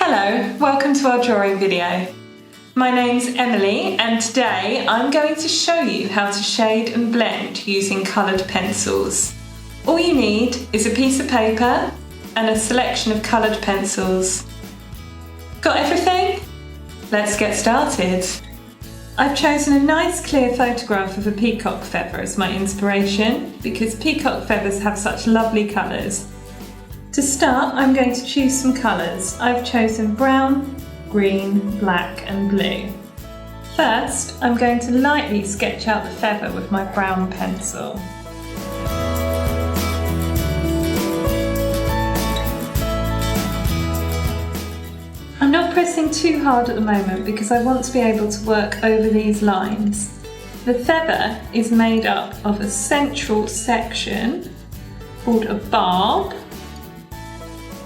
Hello, welcome to our drawing video. My name's Emily and today I'm going to show you how to shade and blend using coloured pencils. All you need is a piece of paper and a selection of coloured pencils. Got everything? Let's get started. I've chosen a nice clear photograph of a peacock feather as my inspiration because peacock feathers have such lovely colours. To start, I'm going to choose some colours. I've chosen brown, green, black and blue. First, I'm going to lightly sketch out the feather with my brown pencil. I'm not pressing too hard at the moment because I want to be able to work over these lines. The feather is made up of a central section called a barb,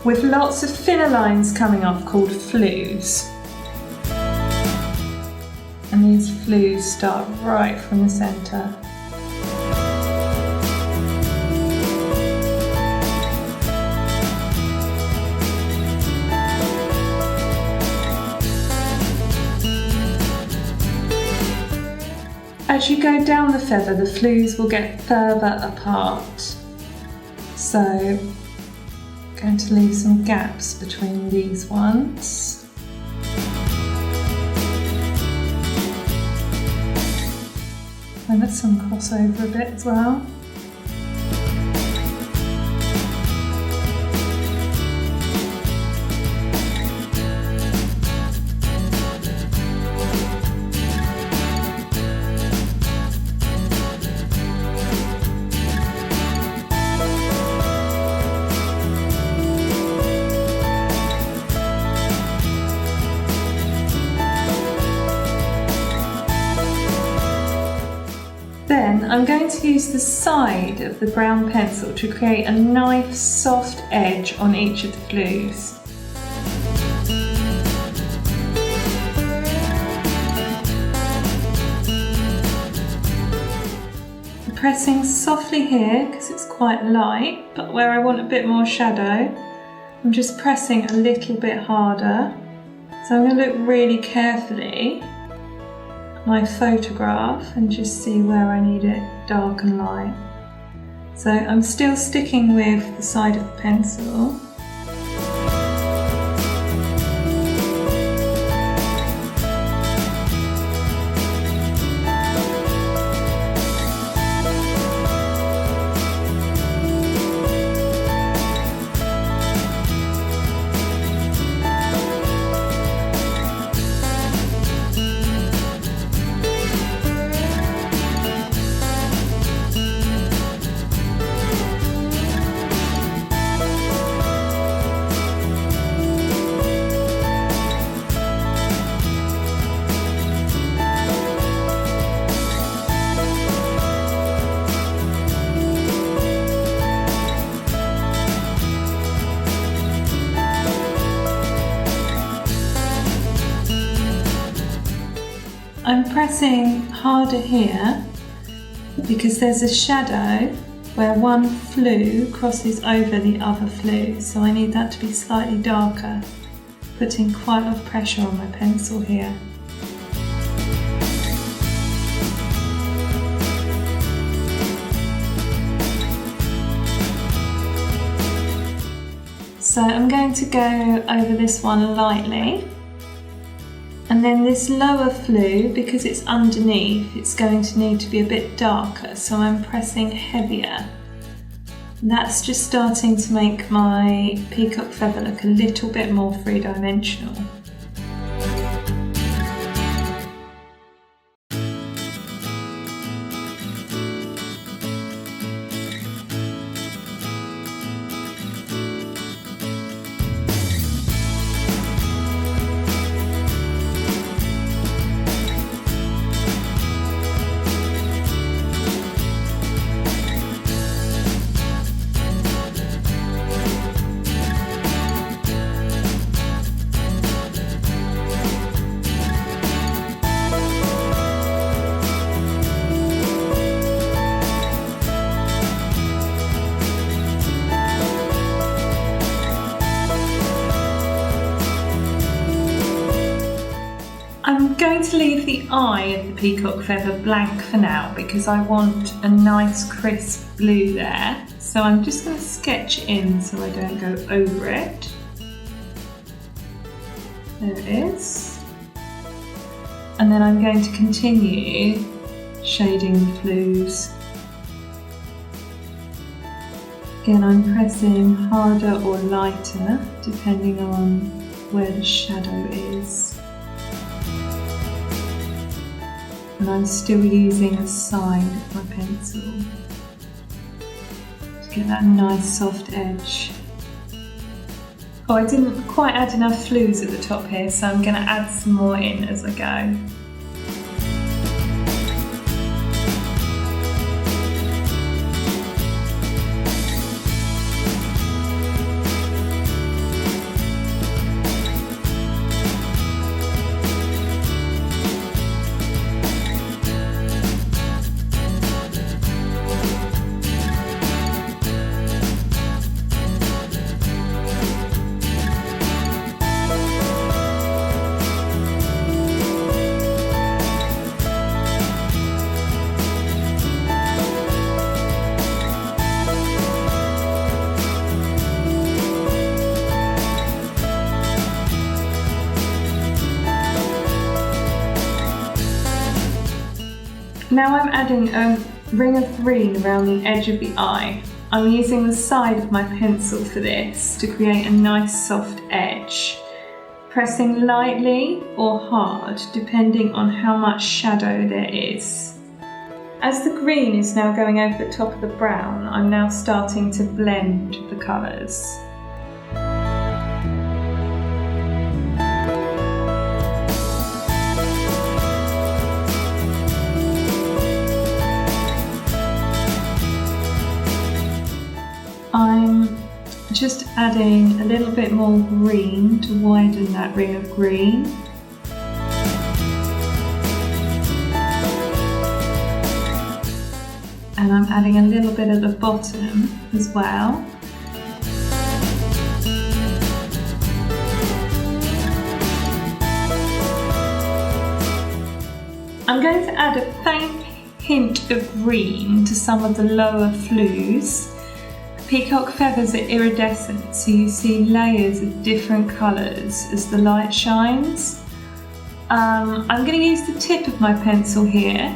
with lots of thinner lines coming off called flues. And these flues start right from the centre. As you go down the feather, the flues will get further apart. So I'm going to leave some gaps between these ones. And let some crossover a bit as well. Then I'm going to use the side of the brown pencil to create a nice soft edge on each of the flues. I'm pressing softly here because it's quite light, but where I want a bit more shadow, I'm just pressing a little bit harder. So I'm going to look really carefully my photograph and just see where I need it dark and light. So I'm still sticking with the side of the pencil. I'm pressing harder here because there's a shadow where one flue crosses over the other flue, so I need that to be slightly darker, putting quite a lot of pressure on my pencil here. So I'm going to go over this one lightly. And then this lower flue, because it's underneath, it's going to need to be a bit darker, so I'm pressing heavier. And that's just starting to make my peacock feather look a little bit more three-dimensional. going to leave the eye of the peacock feather blank for now because I want a nice crisp blue there. So I'm just going to sketch in so I don't go over it. There it is. And then I'm going to continue shading the flues. Again, I'm pressing harder or lighter depending on where the shadow is. And I'm still using the side of my pencil to get that nice soft edge. Oh, I didn't quite add enough flues at the top here, so I'm going to add some more in as I go. Now I'm adding a ring of green around the edge of the eye. I'm using the side of my pencil for this to create a nice soft edge, pressing lightly or hard depending on how much shadow there is. As the green is now going over the top of the brown, I'm now starting to blend the colours. I'm just adding a little bit more green to widen that ring of green. And I'm adding a little bit at the bottom as well. I'm going to add a faint hint of green to some of the lower flues. Peacock feathers are iridescent, so you see layers of different colours as the light shines. I'm going to use the tip of my pencil here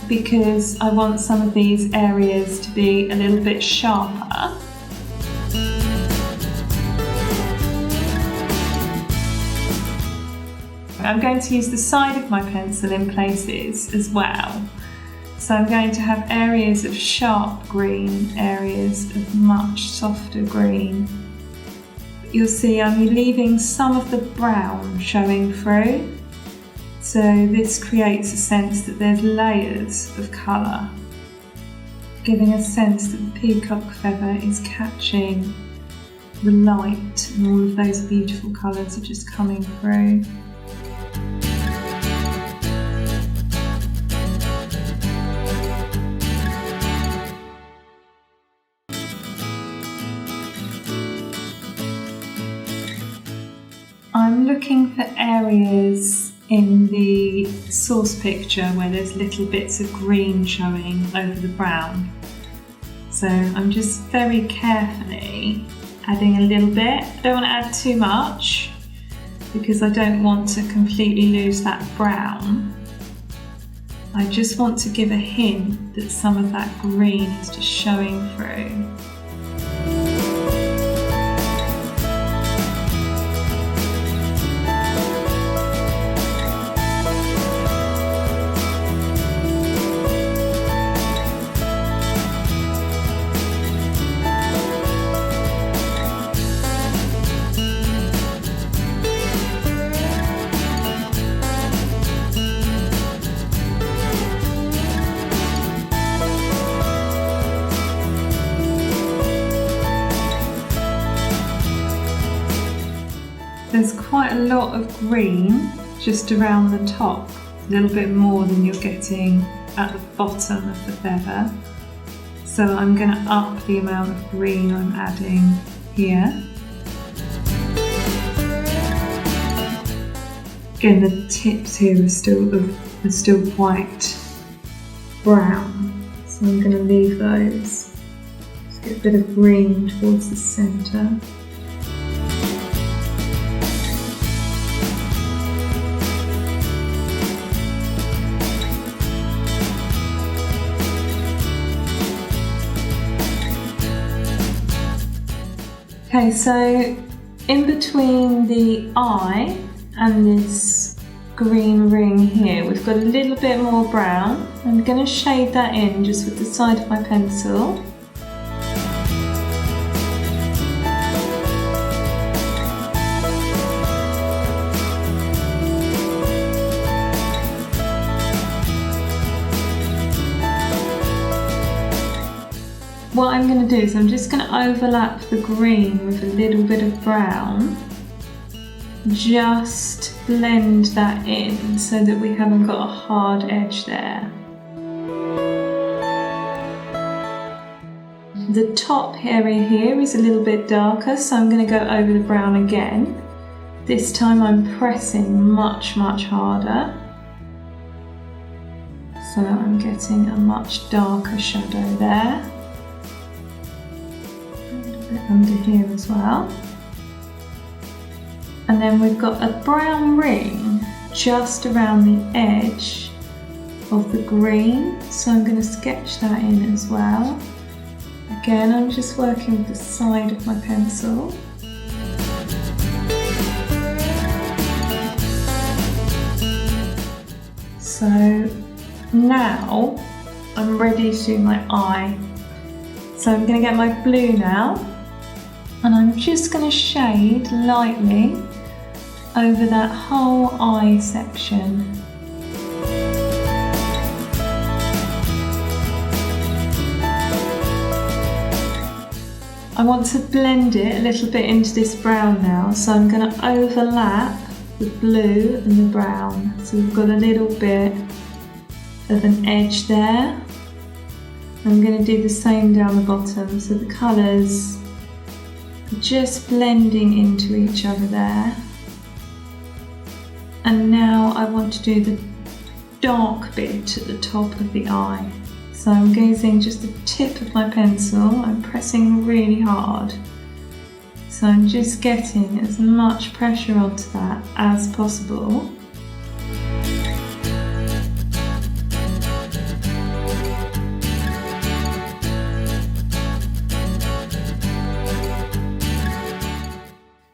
because I want some of these areas to be a little bit sharper. I'm going to use the side of my pencil in places as well. So I'm going to have areas of sharp green, areas of much softer green. You'll see I'm leaving some of the brown showing through. So this creates a sense that there's layers of colour, giving a sense that the peacock feather is catching the light and all of those beautiful colours are just coming through. I'm looking for areas in the source picture where there's little bits of green showing over the brown. So I'm just very carefully adding a little bit. I don't want to add too much because I don't want to completely lose that brown. I just want to give a hint that some of that green is just showing through. There's quite a lot of green just around the top, a little bit more than you're getting at the bottom of the feather. So I'm going to up the amount of green I'm adding here. Again, the tips here are still quite brown, so I'm going to leave those. Just get a bit of green towards the centre. Okay, so in between the eye and this green ring here, we've got a little bit more brown. I'm going to shade that in just with the side of my pencil. What I'm going to do is I'm just going to overlap the green with a little bit of brown. Just blend that in so that we haven't got a hard edge there. The top area here is a little bit darker, so I'm going to go over the brown again. This time I'm pressing much harder. So I'm getting a much darker shadow there. Under here as well. And then we've got a brown ring just around the edge of the green, so I'm going to sketch that in as well. Again, I'm just working with the side of my pencil. So now I'm ready to do my eye. So I'm going to get my blue now, and I'm just going to shade lightly over that whole eye section. I want to blend it a little bit into this brown now, so I'm going to overlap the blue and the brown. So we've got a little bit of an edge there. I'm going to do the same down the bottom, so the colours are just blending into each other there. And now I want to do the dark bit at the top of the eye. So I'm using just the tip of my pencil, I'm pressing really hard. So I'm just getting as much pressure onto that as possible.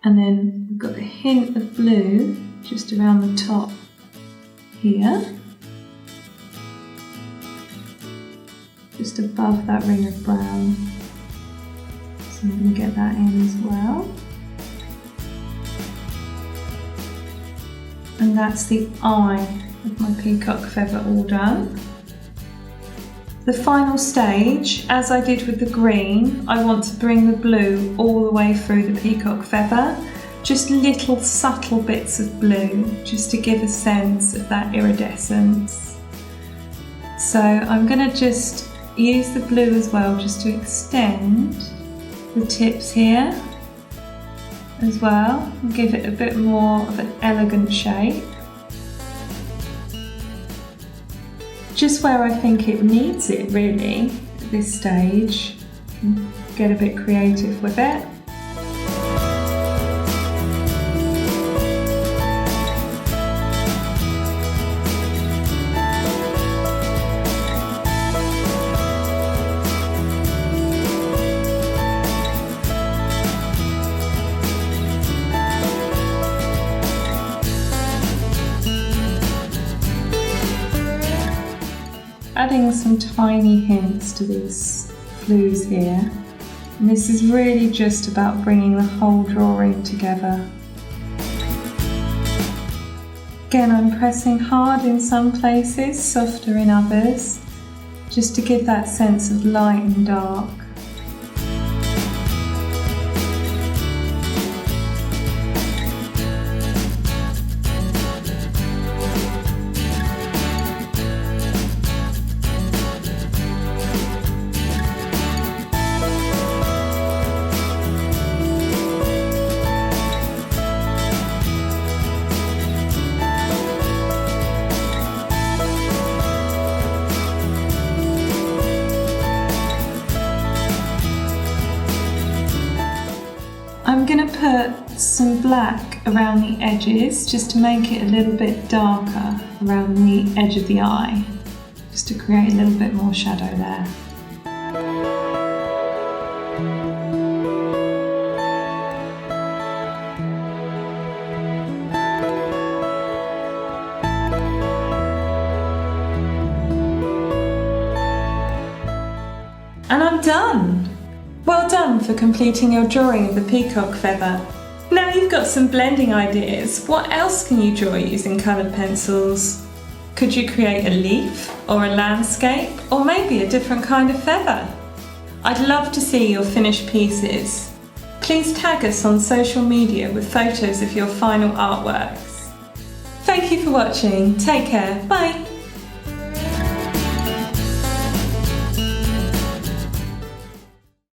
And then we've got a hint of blue just around the top here. Just above that ring of brown. So I'm going to get that in as well. And that's the eye of my peacock feather all done. The final stage, as I did with the green, I want to bring the blue all the way through the peacock feather. Just little subtle bits of blue, just to give a sense of that iridescence. So I'm going to just use the blue as well, just to extend the tips here as well, and give it a bit more of an elegant shape. Just where I think it needs it really, at this stage, get a bit creative with it. Adding some tiny hints to these flues here, and this is really just about bringing the whole drawing together. Again, I'm pressing hard in some places, softer in others, just to give that sense of light and dark. some black around the edges just to make it a little bit darker around the edge of the eye, just to create a little bit more shadow there. And I'm done! Well done for completing your drawing of the peacock feather. Now you've got some blending ideas, what else can you draw using coloured pencils? Could you create a leaf or a landscape or maybe a different kind of feather? I'd love to see your finished pieces. Please tag us on social media with photos of your final artworks. Thank you for watching, take care, bye!